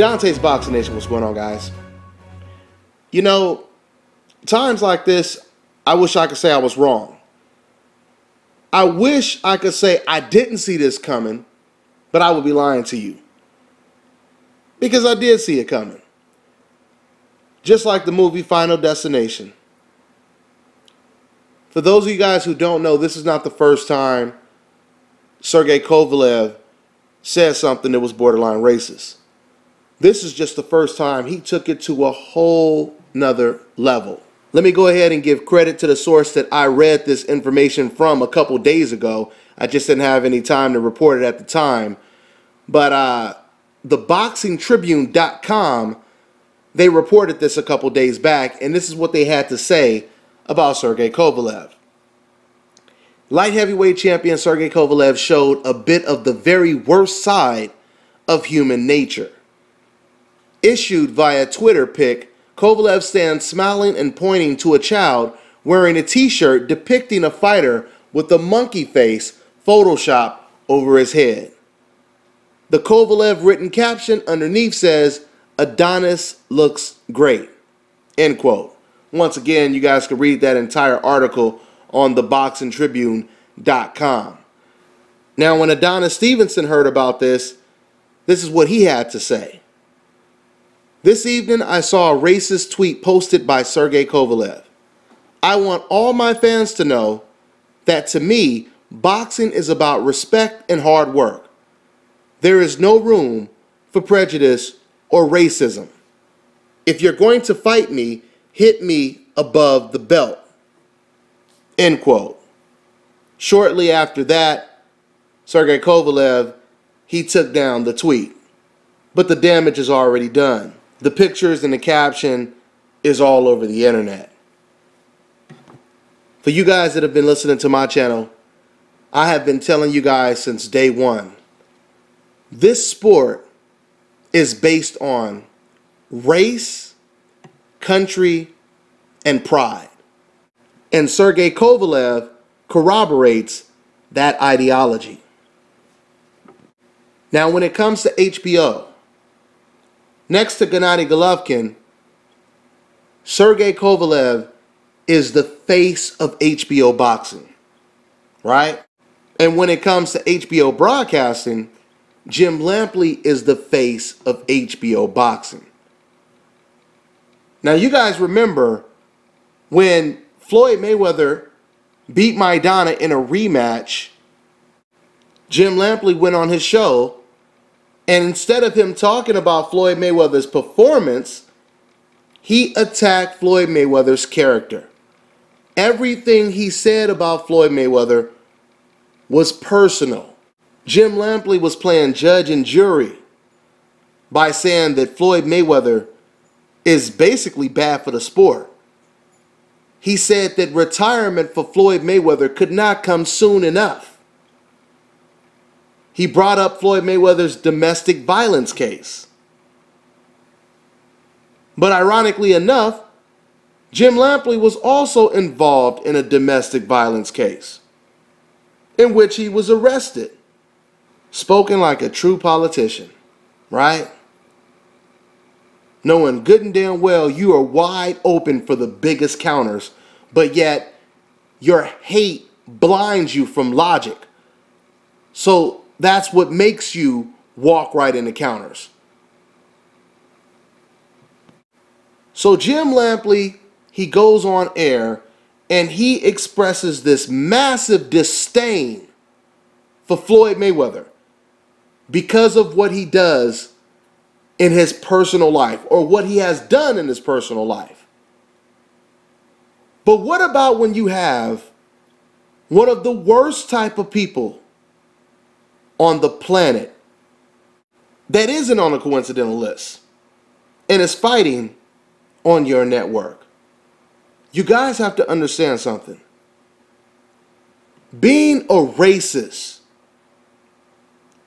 Dontaesboxingnation, what's going on, guys? You know, times like this, I wish I could say I was wrong. I wish I could say I didn't see this coming, but I would be lying to you. Because I did see it coming. Just like the movie Final Destination. For those of you guys who don't know, this is not the first time Sergey Kovalev said something that was borderline racist. This is just the first time he took it to a whole nother level. Let me go ahead and give credit to the source that I read this information from a couple days ago. I just didn't have any time to report it at the time. But theboxingtribune.com, they reported this a couple days back, and this is what they had to say about Sergey Kovalev. Light heavyweight champion Sergey Kovalev showed a bit of the very worst side of human nature. Issued via Twitter pic, Kovalev stands smiling and pointing to a child wearing a t-shirt depicting a fighter with a monkey face photoshopped over his head. The Kovalev written caption underneath says, "Adonis looks great." End quote. Once again, you guys can read that entire article on theboxingtribune.com. Now, when Adonis Stevenson heard about this is what he had to say. "This evening, I saw a racist tweet posted by Sergey Kovalev. I want all my fans to know that to me, boxing is about respect and hard work. There is no room for prejudice or racism. If you're going to fight me, hit me above the belt." End quote. Shortly after that, Sergey Kovalev, he took down the tweet. But the damage is already done. The pictures and the caption is all over the internet. For you guys that have been listening to my channel, I have been telling you guys since day one, this sport is based on race, country, and pride. And Sergey Kovalev corroborates that ideology. Now, when it comes to HBO, next to Gennady Golovkin, Sergey Kovalev is the face of HBO boxing, right? And when it comes to HBO broadcasting, Jim Lampley is the face of HBO boxing. Now, you guys remember when Floyd Mayweather beat Maidana in a rematch, Jim Lampley went on his show, and instead of him talking about Floyd Mayweather's performance, he attacked Floyd Mayweather's character. Everything he said about Floyd Mayweather was personal. Jim Lampley was playing judge and jury by saying that Floyd Mayweather is basically bad for the sport. He said that retirement for Floyd Mayweather could not come soon enough. He brought up Floyd Mayweather's domestic violence case. But ironically enough, Jim Lampley was also involved in a domestic violence case in which he was arrested. Spoken like a true politician, right? Knowing good and damn well you are wide open for the biggest counters, but yet your hate blinds you from logic. So that's what makes you walk right into counters. So Jim Lampley, he goes on air and he expresses this massive disdain for Floyd Mayweather because of what he does in his personal life, or what he has done in his personal life. But what about when you have one of the worst type of people on the planet that isn't on a coincidental list and is fighting on your network? You guys have to understand something. Being a racist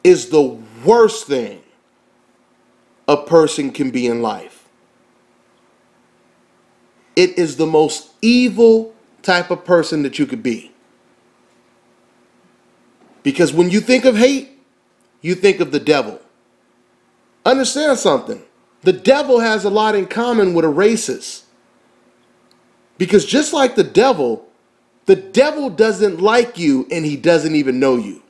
is the worst thing a person can be in life. It is the most evil type of person that you could be. Because when you think of hate, you think of the devil. Understand something. The devil has a lot in common with a racist. Because just like the devil doesn't like you and he doesn't even know you.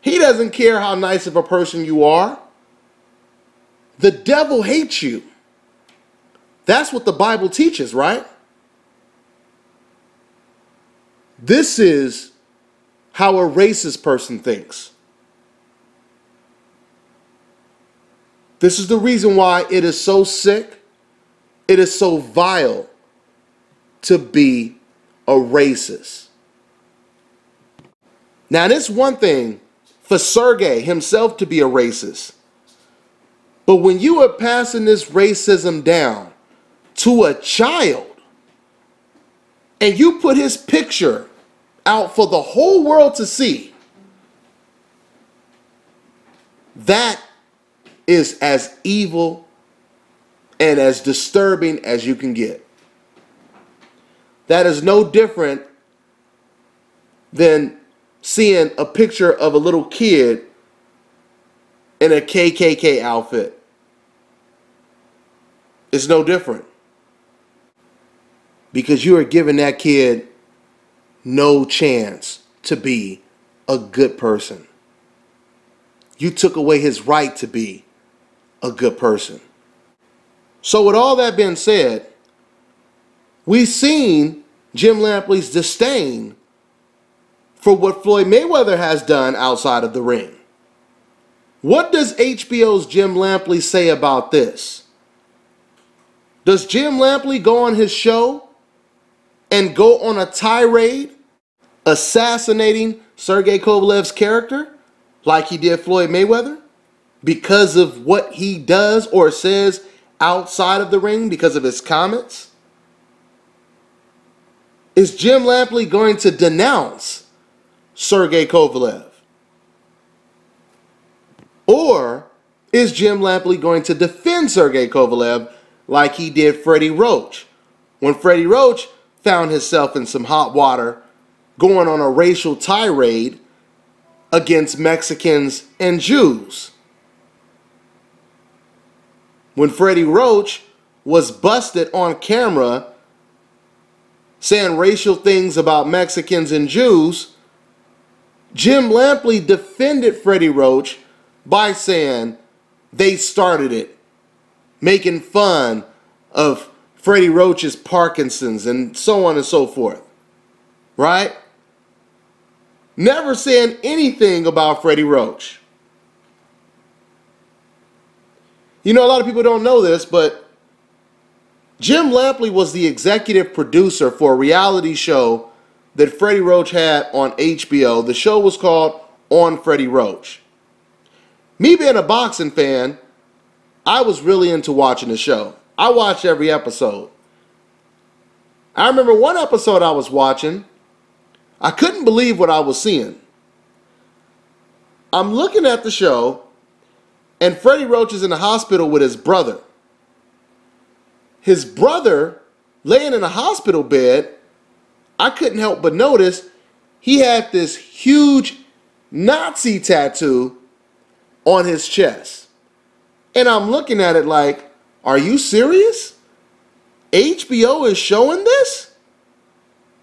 He doesn't care how nice of a person you are. The devil hates you. That's what the Bible teaches, right? This is how a racist person thinks. This is the reason why it is so sick, it is so vile to be a racist. Now, it's one thing for Sergey himself to be a racist. But when you are passing this racism down to a child and you put his picture out for the whole world to see, that is as evil and as disturbing as you can get. That is no different than seeing a picture of a little kid in a KKK outfit. It's no different. Because you are giving that kid no chance to be a good person. You took away his right to be a good person. So with all that being said, we've seen Jim Lampley's disdain for what Floyd Mayweather has done outside of the ring. What does HBO's Jim Lampley say about this? Does Jim Lampley go on his show and go on a tirade assassinating Sergey Kovalev's character like he did Floyd Mayweather because of what he does or says outside of the ring, because of his comments? Is Jim Lampley going to denounce Sergey Kovalev? Or is Jim Lampley going to defend Sergey Kovalev like he did Freddie Roach, when Freddie Roach found himself in some hot water going on a racial tirade against Mexicans and Jews? When Freddie Roach was busted on camera saying racial things about Mexicans and Jews, Jim Lampley defended Freddie Roach by saying they started it, making fun of Freddie Roach's Parkinson's and so on and so forth. Right? Never saying anything about Freddie Roach. You know, a lot of people don't know this, but Jim Lampley was the executive producer for a reality show that Freddie Roach had on HBO. The show was called On Freddie Roach. Me being a boxing fan, I was really into watching the show. I watched every episode. I remember one episode I was watching, I couldn't believe what I was seeing. I'm looking at the show, and Freddie Roach is in the hospital with his brother. His brother, laying in a hospital bed, I couldn't help but notice he had this huge Nazi tattoo on his chest. And I'm looking at it like, are you serious? HBO is showing this?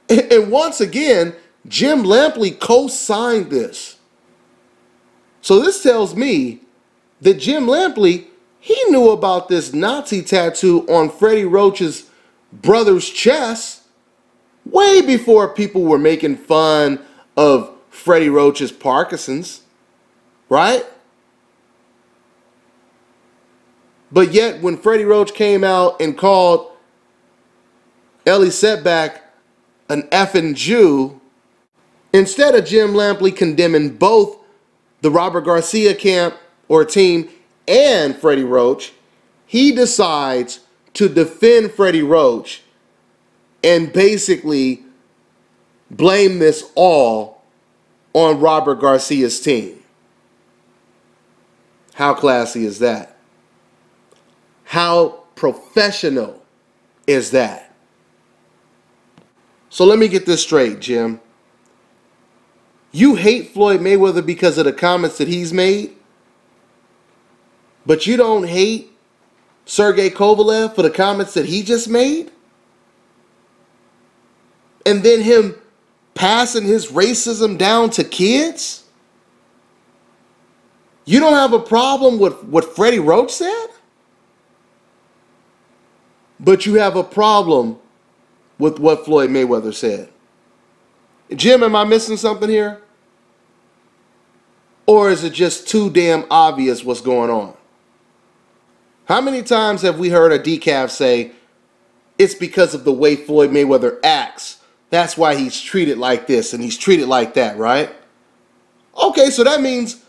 And once again, Jim Lampley co-signed this. So this tells me that Jim Lampley, he knew about this Nazi tattoo on Freddie Roach's brother's chest way before people were making fun of Freddie Roach's Parkinson's, right? But yet, when Freddie Roach came out and called Ellie Setback an effing Jew, instead of Jim Lampley condemning both the Robert Garcia camp or team and Freddie Roach, he decides to defend Freddie Roach and basically blame this all on Robert Garcia's team. How classy is that? How professional is that? So let me get this straight, Jim. You hate Floyd Mayweather because of the comments that he's made? But you don't hate Sergey Kovalev for the comments that he just made? And then him passing his racism down to kids? You don't have a problem with what Freddie Roach said? But you have a problem with what Floyd Mayweather said. Jim, am I missing something here? Or is it just too damn obvious what's going on? How many times have we heard a decaf say, it's because of the way Floyd Mayweather acts, that's why he's treated like this and he's treated like that, right? Okay, so that means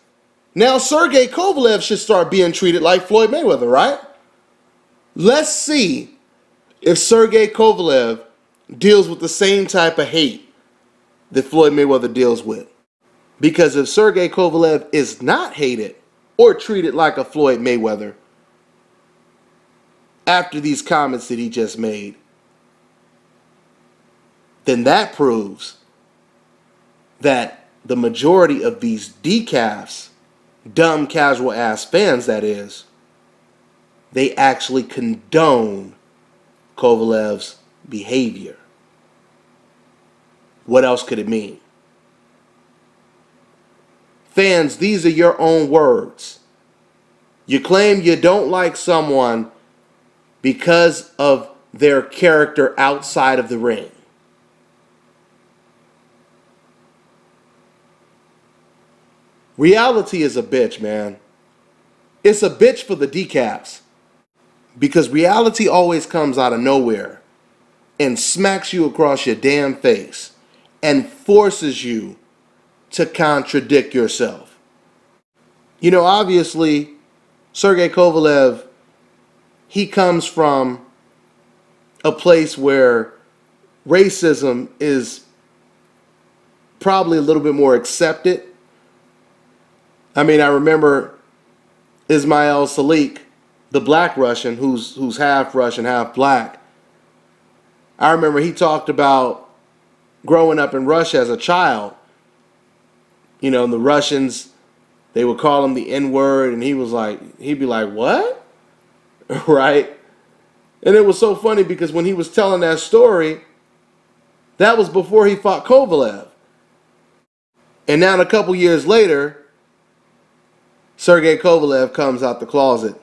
now Sergey Kovalev should start being treated like Floyd Mayweather, right? Let's see if Sergey Kovalev deals with the same type of hate that Floyd Mayweather deals with. Because if Sergey Kovalev is not hated or treated like a Floyd Mayweather after these comments that he just made, then that proves that the majority of these decafs, dumb casual ass fans that is, they actually condone Kovalev's behavior. What else could it mean? Fans, these are your own words. You claim you don't like someone because of their character outside of the ring. Reality is a bitch, man. It's a bitch for the decafs. Because reality always comes out of nowhere and smacks you across your damn face and forces you to contradict yourself. You know, obviously, Sergey Kovalev, he comes from a place where racism is probably a little bit more accepted. I mean, I remember Ismail Salik, the black Russian, who's half Russian, half black. I remember he talked about growing up in Russia as a child. You know, the Russians, they would call him the N-word, and he'd be like, what? Right? And it was so funny because when he was telling that story, that was before he fought Kovalev. And now a couple years later, Sergey Kovalev comes out the closet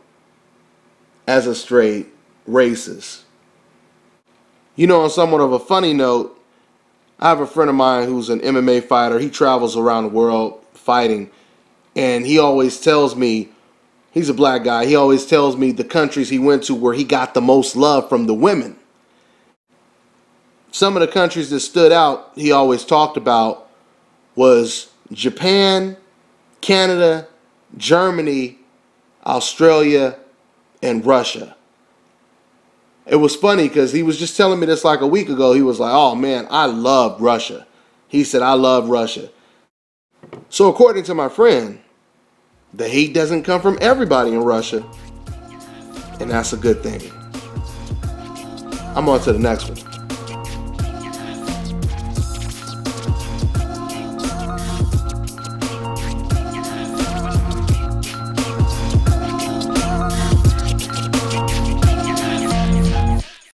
as a straight racist. You know, on somewhat of a funny note, I have a friend of mine who's an MMA fighter. He travels around the world fighting, and he always tells me, he's a black guy, he always tells me the countries he went to where he got the most love from the women. Some of the countries that stood out he always talked about was Japan, Canada, Germany, Australia, and Russia. It was funny because he was just telling me this like a week ago. He was like, oh man, I love Russia. He said, I love Russia. So according to my friend, the hate doesn't come from everybody in Russia. And that's a good thing. I'm on to the next one.